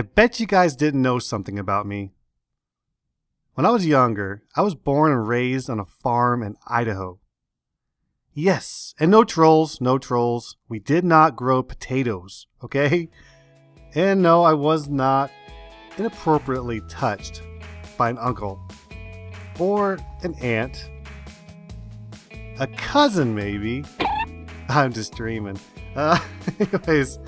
I bet you guys didn't know something about me. When I was younger, I was born and raised on a farm in Idaho. Yes, and no trolls, no trolls. We did not grow potatoes, okay? And no, I was not inappropriately touched by an uncle or an aunt. A cousin, maybe. I'm just dreaming. Anyways,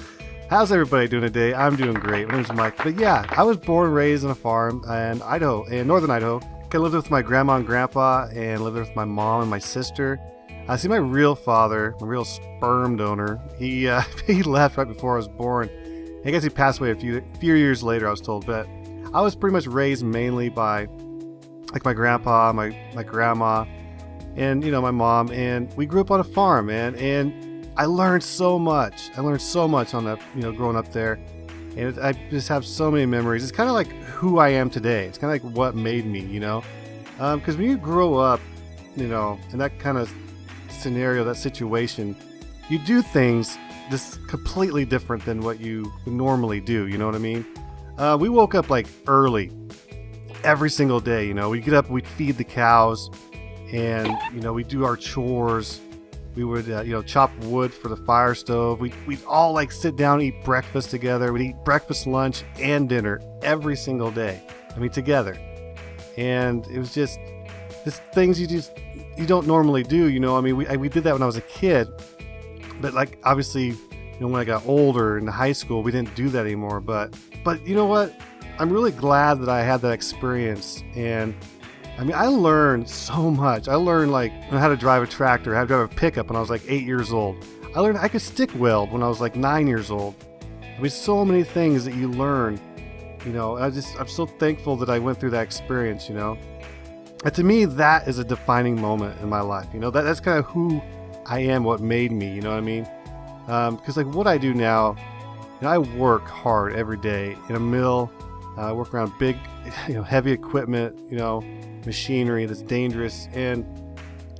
how's everybody doing today? I'm doing great. My name's Mike. But yeah, I was born and raised on a farm in Idaho, in northern Idaho. I lived with my grandma and grandpa and lived with my mom and my sister. I see my real father, my real sperm donor. He left right before I was born. I guess he passed away a few years later, I was told. But I was pretty much raised mainly by like my grandpa, my grandma, and my mom. And we grew up on a farm, man. And I learned so much. I learned so much on that, growing up there. And I just have so many memories. It's kind of like who I am today. It's kind of like what made me, because when you grow up, in that kind of scenario, that situation, you do things just completely different than what you normally do. You know what I mean? We woke up like early every single day. We'd get up, we'd feed the cows, and we'd do our chores. We would chop wood for the fire stove. We'd all like sit down and eat breakfast together. We'd eat breakfast, lunch, and dinner every single day. I mean, together. And it was just things you don't normally do. I mean, we did that when I was a kid, but like obviously, when I got older in high school, we didn't do that anymore. But you know what? I'm really glad that I had that experience. And I mean, I learned so much. I learned like how to drive a tractor, how to drive a pickup when I was like 8 years old. I learned I could stick weld when I was like 9 years old. I mean, so many things that you learn. I'm so thankful that I went through that experience. And to me, that is a defining moment in my life. That's kind of who I am, what made me. You know what I mean? Because like what I do now, I work hard every day in a mill. I work around big, heavy equipment. Machinery that's dangerous, and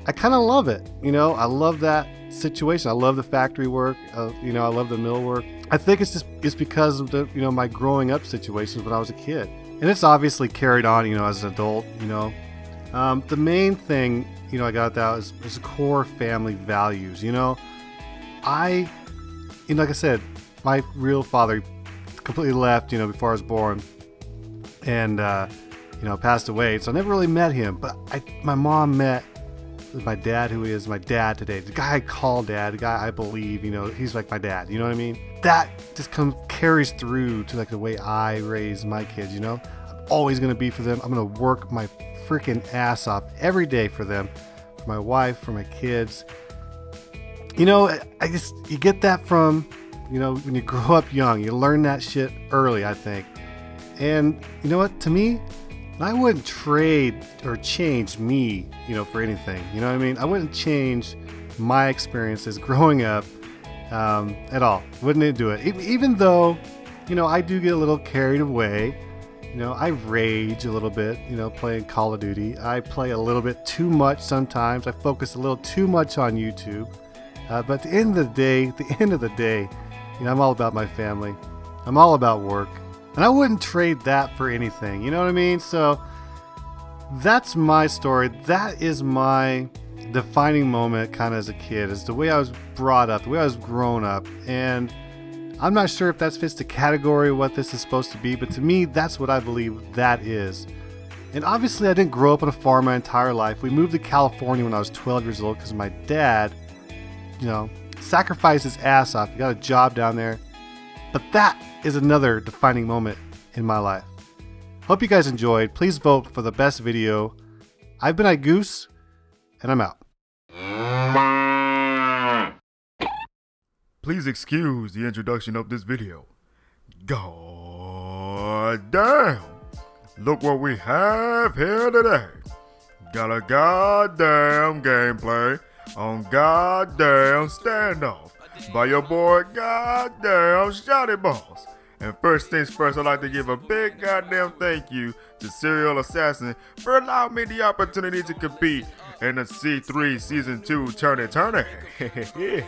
I kind of love it. I love that situation. I love the factory work. I love the mill work. I think it's because of the my growing up situations when I was a kid, and it's obviously carried on as an adult. The main thing I got that is the core family values. Like I said, my real father completely left before I was born, and passed away. So I never really met him, but my mom met my dad, who is my dad today. The guy I call dad, the guy I believe, he's like my dad. You know what I mean? That just carries through to like the way I raise my kids. I'm always going to be for them. I'm going to work my freaking ass off every day for them, for my wife, for my kids. I guess you get that from, when you grow up young, you learn that shit early, I think. And you know what? To me, I wouldn't trade or change me, for anything. You know what I mean? I wouldn't change my experiences growing up at all. Wouldn't do it. Even though, I do get a little carried away. I rage a little bit, playing Call of Duty. I play a little bit too much sometimes. I focus a little too much on YouTube. But at the end of the day, I'm all about my family. I'm all about work. And I wouldn't trade that for anything. You know what I mean? So that's my story. That is my defining moment kind of as a kid, is the way I was brought up, the way I was grown up. And I'm not sure if that fits the category of what this is supposed to be, but to me, that's what I believe that is. And obviously, I didn't grow up on a farm my entire life. We moved to California when I was 12 years old because my dad, sacrificed his ass off. He got a job down there. But that is another defining moment in my life. Hope you guys enjoyed. Please vote for the best video. I've been Goose, and I'm out. Please excuse the introduction of this video. God damn! Look what we have here today. Got a goddamn gameplay on goddamn standoff by your boy goddamn Shotty Balls. And first things first, I'd like to give a big goddamn thank you to Serial Assassin for allowing me the opportunity to compete in the C3 Season 2 Turny. Yeah.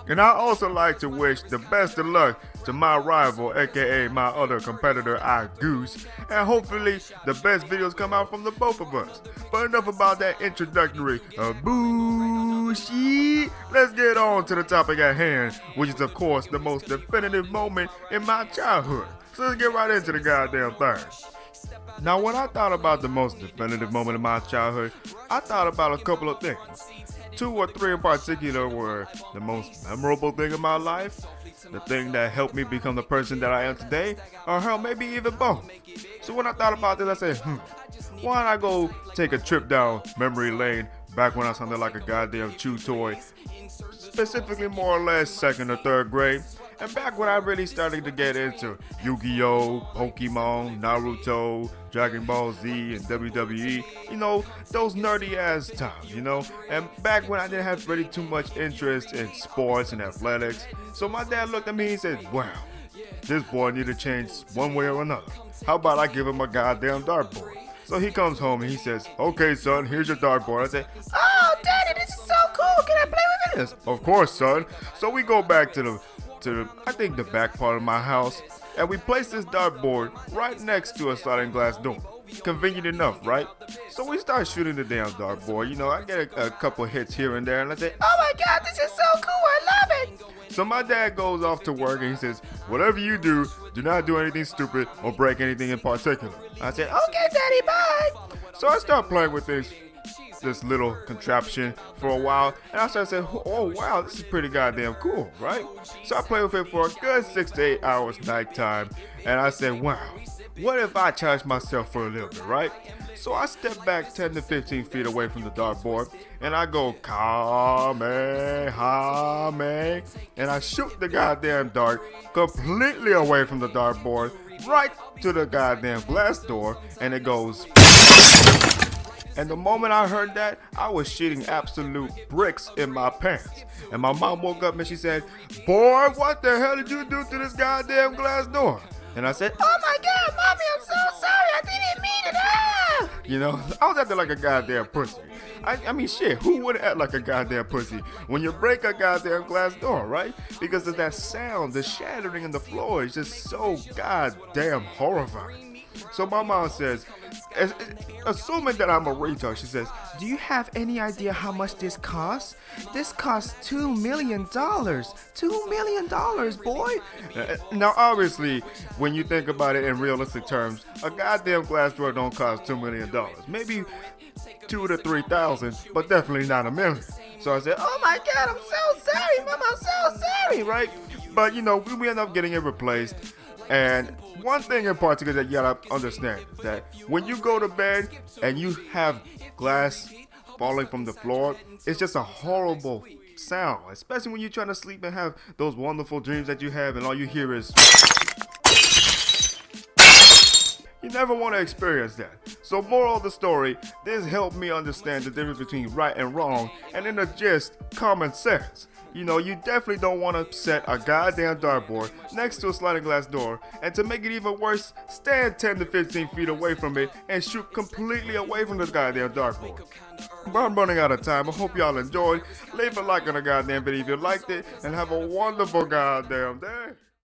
And I also like to wish the best of luck to my rival, aka my other competitor, Goose, and hopefully the best videos come out from the both of us. But enough about that introductory bullshit. Let's get on to the topic at hand, which is of course the most definitive moment in my childhood. So let's get right into the goddamn thing. Now, when I thought about the most definitive moment in my childhood, I thought about a couple of things. 2 or 3 in particular were the most memorable thing in my life, the thing that helped me become the person that I am today, or hell, maybe even both. So when I thought about this, I said, why don't I go take a trip down memory lane back when I sounded like a goddamn chew toy, specifically more or less 2nd or 3rd grade, and back when I really started to get into Yu-Gi-Oh, Pokemon, Naruto, Dragon Ball Z, and WWE, you know, those nerdy ass times, you know, and back when I didn't have really too much interest in sports and athletics. So my dad looked at me and said, wow, this boy need to change one way or another. How about I give him a goddamn dartboard? So he comes home and he says, okay son, here's your dartboard. I say, oh daddy, this is so cool, can I play with this? Of course son. So we go back to I think the back part of my house, and we place this dartboard right next to a sliding glass door. Convenient enough, right? So we start shooting the damn dartboard. You know, I get a couple hits here and there, and I say, oh my god, this is so cool, I love it. So my dad goes off to work and he says, whatever you do not do anything stupid or break anything in particular. I said, okay daddy, bye. So I start playing with this little contraption for a while, and I started saying, oh wow, this is pretty goddamn cool, right? So I played with it for a good 6 to 8 hours nighttime, and I said, wow, what if I charge myself for a little bit, right? So I step back 10 to 15 feet away from the dartboard, and I go Kamehame, and I shoot the goddamn dart completely away from the dartboard, right to the goddamn glass door, and it goes. And the moment I heard that, I was shitting absolute bricks in my pants. And my mom woke up and she said, boy, what the hell did you do to this goddamn glass door? And I said, oh my god, mommy, I'm so sorry, I didn't mean it. Ah! You know, I was acting like a goddamn pussy. I mean, shit, who would act like a goddamn pussy when you break a goddamn glass door, right? Because of that sound, the shattering in the floor is just so goddamn horrifying. So my mom says, assuming that I'm a retard, she says, do you have any idea how much this costs? This costs $2 million. $2 million, boy. Now, obviously, when you think about it in realistic terms, a goddamn glass door don't cost $2 million. Maybe 2 to 3,000, but definitely not $1 million. So I said, oh my god, I'm so sorry, Mom, I'm so sorry, right? But, you know, we end up getting it replaced. And one thing in particular that you gotta understand is that when you go to bed and you have glass falling from the floor, it's just a horrible sound, especially when you're trying to sleep and have those wonderful dreams that you have and all you hear is. You never want to experience that. So moral of the story, this helped me understand the difference between right and wrong, and in the gist, common sense. You know, you definitely don't want to set a goddamn dartboard next to a sliding glass door, and to make it even worse, stand 10 to 15 feet away from it and shoot completely away from the goddamn dartboard. But I'm running out of time. I hope y'all enjoyed. Leave a like on the goddamn video if you liked it, and have a wonderful goddamn day.